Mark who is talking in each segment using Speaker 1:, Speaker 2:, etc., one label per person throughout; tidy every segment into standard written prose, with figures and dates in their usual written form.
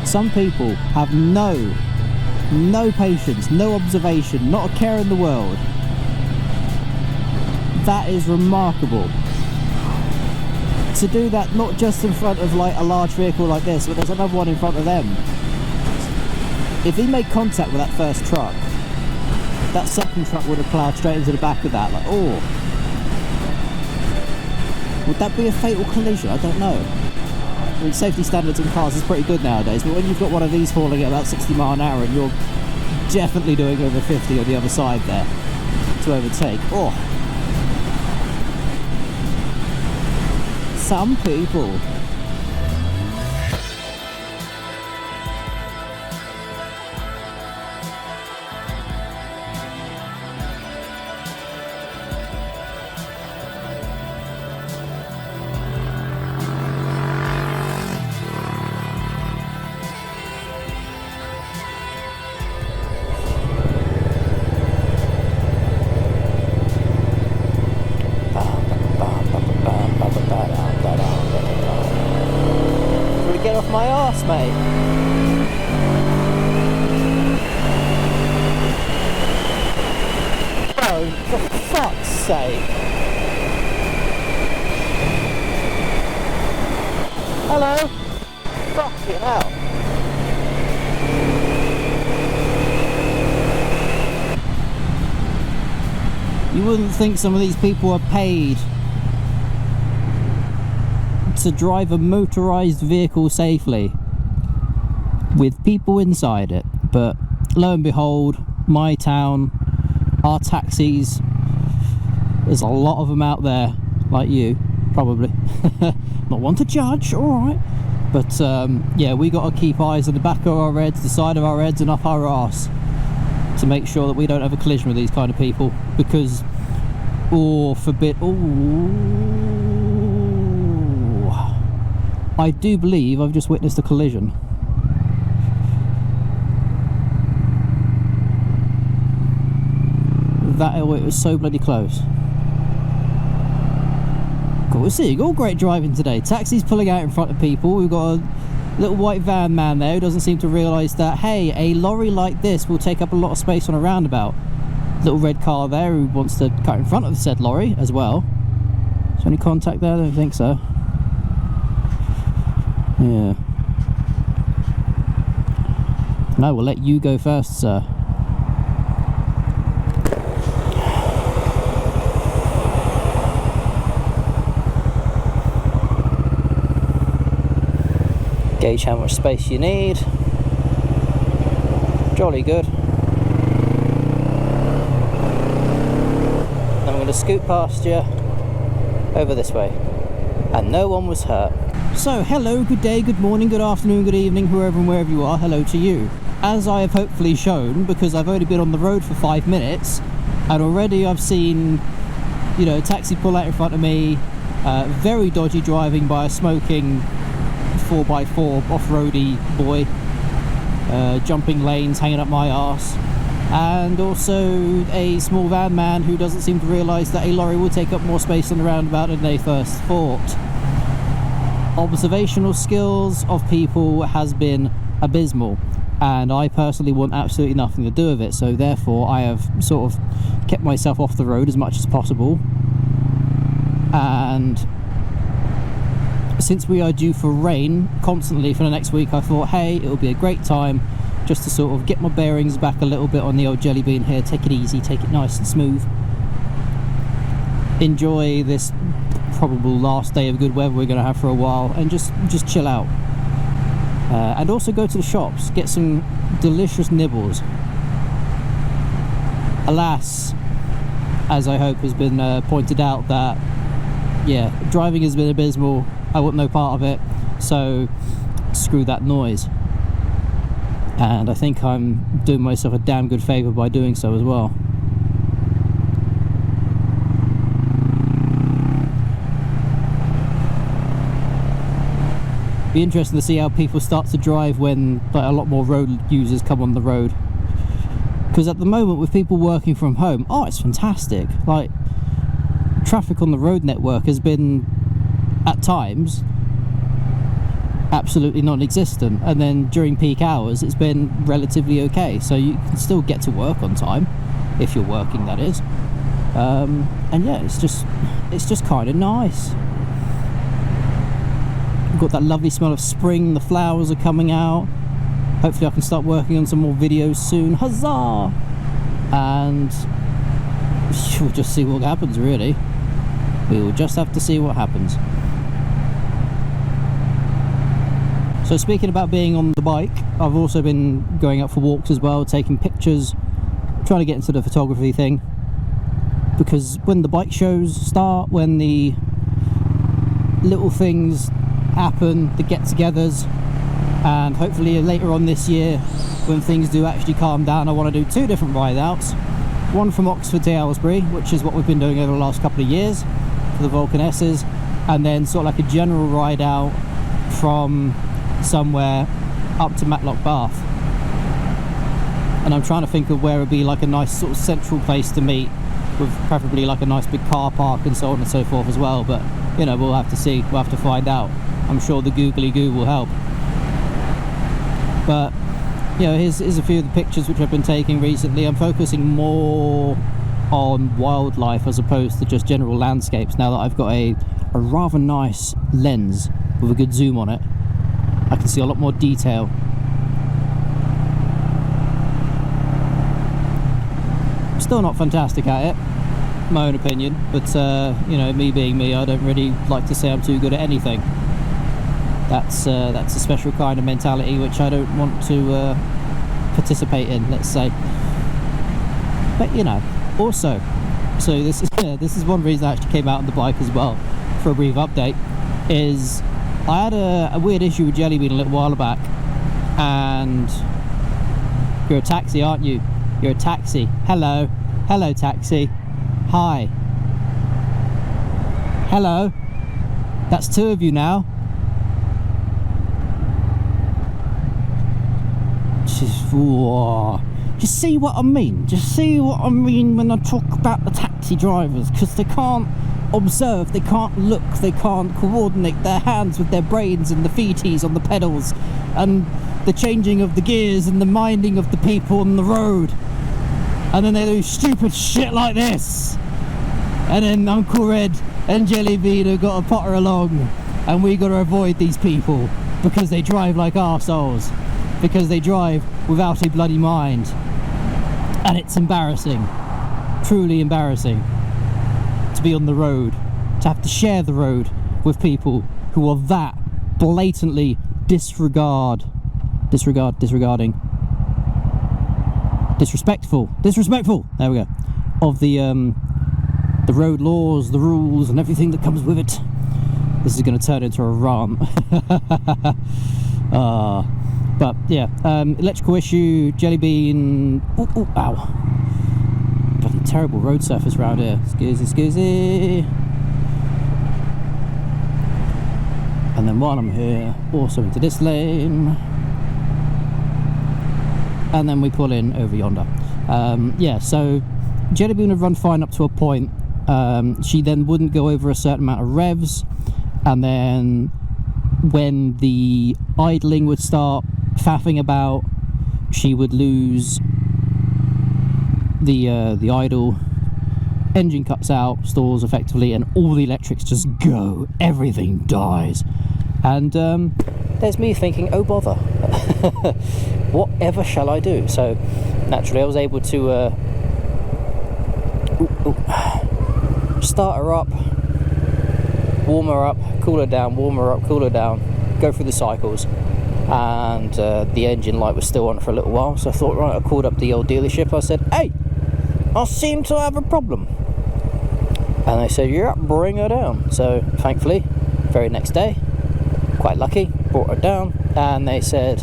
Speaker 1: Some people have no patience, no observation, not a care in the world. That is remarkable. To do that not just in front of like a large vehicle like this, but there's another one in front of them. If he made contact with that first truck, that second truck would have ploughed straight into the back of that, like, oh. Would that be a fatal collision? I don't know. I mean, safety standards in cars is pretty good nowadays, but when you've got one of these falling at about 60 mile an hour and you're definitely doing over 50 on the other side there to overtake, oh. Some people. Get off my arse, mate. Oh, for fuck's sake. Hello? Fucking hell. You wouldn't think some of these people are paid to drive a motorized vehicle safely with people inside it, but lo and behold, my town, our taxis, there's a lot of them out there like you, probably. Not one to judge, alright, but yeah, we got to keep eyes on the back of our heads, the side of our heads and up our arse to make sure that we don't have a collision with these kind of people, because I do believe I've just witnessed a collision. It was so bloody close. Cool, seeing all great driving today. Taxis pulling out in front of people. We've got a little white van man there who doesn't seem to realise that, hey, a lorry like this will take up a lot of space on a roundabout. Little red car there who wants to cut in front of said lorry as well. Is there any contact there? I don't think so. Yeah. No, we'll let you go first, sir. Gauge how much space you need. Jolly good. I'm going to scoot past you over this way. And no one was hurt. So, hello, good day, good morning, good afternoon, good evening, whoever and wherever you are, hello to you. As I have hopefully shown, because I've only been on the road for 5 minutes, and already I've seen, you know, a taxi pull out in front of me, very dodgy driving by a smoking 4x4 off-roady boy, jumping lanes, hanging up my arse, and also a small van man who doesn't seem to realise that a lorry will take up more space on the roundabout than they first thought. Observational skills of people has been abysmal, and I personally want absolutely nothing to do with it, so therefore I have sort of kept myself off the road as much as possible. And since we are due for rain constantly for the next week, I thought, hey, it'll be a great time just to sort of get my bearings back a little bit on the old jelly bean here, take it easy, take it nice and smooth, enjoy this probable last day of good weather we're going to have for a while, and just chill out, and also go to the shops, get some delicious nibbles. Alas, as I hope has been pointed out, that yeah, driving has been abysmal. I want no part of it, so screw that noise. And I think I'm doing myself a damn good favour by doing so as well. Be interesting to see how people start to drive when like a lot more road users come on the road, because at the moment with people working from home, oh, it's fantastic. Like, traffic on the road network has been at times absolutely non-existent, and then during peak hours it's been relatively okay, so you can still get to work on time if you're working, that is. And yeah, it's just kind of nice. We've got that lovely smell of spring, the flowers are coming out. Hopefully I can start working on some more videos soon, huzzah! And we'll just see what happens, really. We will just have to see what happens. So speaking about being on the bike, I've also been going out for walks as well, taking pictures, trying to get into the photography thing, because when the bike shows start, when the little things happen, the get-togethers, and hopefully later on this year when things do actually calm down, I want to do 2 different ride outs. One from Oxford to Aylesbury, which is what we've been doing over the last couple of years for the Vulcan S's, and then sort of like a general ride out from somewhere up to Matlock Bath. And I'm trying to think of where would be like a nice sort of central place to meet, with preferably like a nice big car park and so on and so forth as well. But you know, we'll have to see, we'll have to find out. I'm sure the googly goo will help. But you know, here's a few of the pictures which I've been taking recently. I'm focusing more on wildlife as opposed to just general landscapes now that I've got a rather nice lens with a good zoom on it. I can see a lot more detail. Still not fantastic at it, my own opinion, but you know, me being me, I don't really like to say I'm too good at anything. That's a special kind of mentality which I don't want to participate in, let's say. But you know, also, so this is one reason I actually came out on the bike as well for a brief update. Is I had a weird issue with Jelly Bean a little while back, and you're a taxi, aren't you? You're a taxi. Hello taxi. Hi. Hello. That's 2 of you now. Just see what I mean. Just see what I mean when I talk about the taxi drivers, because they can't observe, they can't look, they can't coordinate their hands with their brains and the feeties on the pedals and the changing of the gears and the minding of the people on the road. And then they do stupid shit like this, and then UncleRed and Jelly Bean have got to potter along, and we got to avoid these people because they drive like arseholes, because they drive without a bloody mind. And it's embarrassing, truly embarrassing, to be on the road, to have to share the road with people who are that blatantly disregarding, disrespectful, there we go, of the road laws, the rules and everything that comes with it. This is going to turn into a rant. But yeah, electrical issue, Jelly Bean, ow, bloody terrible road surface around here, excuse. And then while I'm here, also into this lane, and then we pull in over yonder. Yeah, so Jelly Bean would run fine up to a point. She then wouldn't go over a certain amount of revs, and then when the idling would start faffing about, she would lose the idle, engine cuts out, stalls effectively, and all the electrics just go, everything dies. And there's me thinking, oh bother, whatever shall I do? So naturally I was able to start her up, warm her up, cool her down, warm her up, cool her down, go through the cycles. And the engine light was still on for a little while, so I thought, right, I called up the old dealership. I said, hey, I seem to have a problem. And they said, yeah, bring her down. So thankfully, very next day, quite lucky, brought her down, and they said,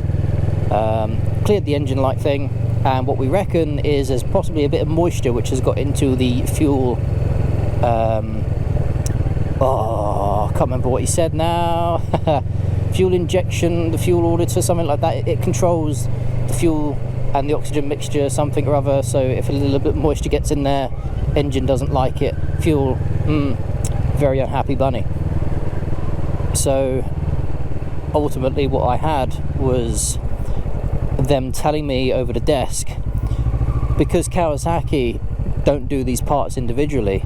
Speaker 1: cleared the engine light thing, and what we reckon is there's possibly a bit of moisture which has got into the fuel. I can't remember what he said now. Fuel injection, the fuel auditor, something like that. It controls the fuel and the oxygen mixture, something or other. So if a little bit of moisture gets in there, engine doesn't like it. Fuel, very unhappy bunny. So ultimately what I had was them telling me over the desk, because Kawasaki don't do these parts individually,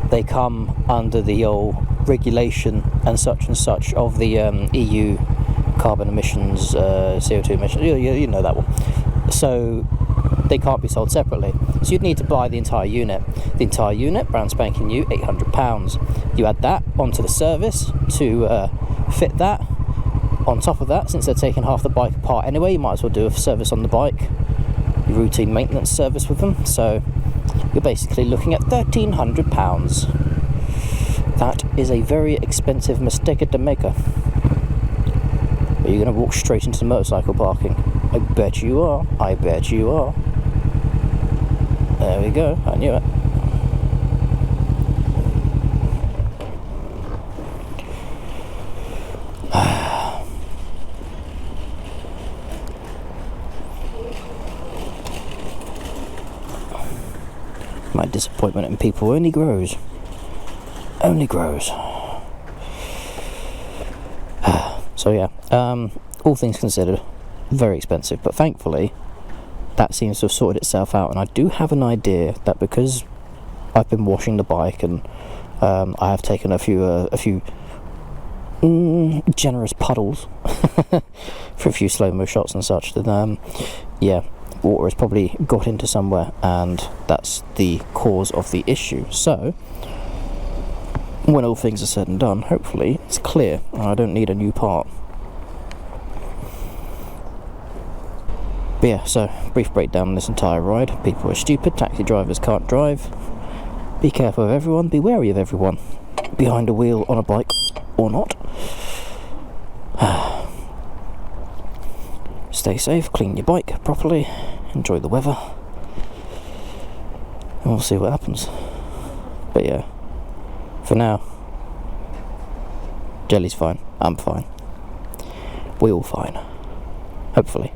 Speaker 1: they come under the old regulation and such of the EU carbon emissions, CO2 emissions, you know that one. So they can't be sold separately. So you'd need to buy the entire unit. The entire unit, brand spanking new, £800. You add that onto the service to fit that. On top of that, since they're taking half the bike apart anyway, you might as well do a service on the bike, your routine maintenance service with them. So you're basically looking at £1,300. That is a very expensive mistake to make. Are you going to walk straight into the motorcycle parking? I bet you are. I bet you are. There we go. I knew it. My disappointment in people only grows. Only grows. So yeah, all things considered, very expensive, but thankfully that seems to have sorted itself out, and I do have an idea that because I've been washing the bike and I have taken a few generous puddles for a few slow-mo shots and such, then yeah, water has probably got into somewhere, and that's the cause of the issue. So when all things are said and done, hopefully it's clear and I don't need a new part. But yeah, so brief breakdown on this entire ride. People are stupid, taxi drivers can't drive. Be careful of everyone, be wary of everyone, behind a wheel, on a bike or not. Stay safe, clean your bike properly, enjoy the weather, and we'll see what happens. But yeah, for now, Jelly's fine, I'm fine, we're all fine, hopefully.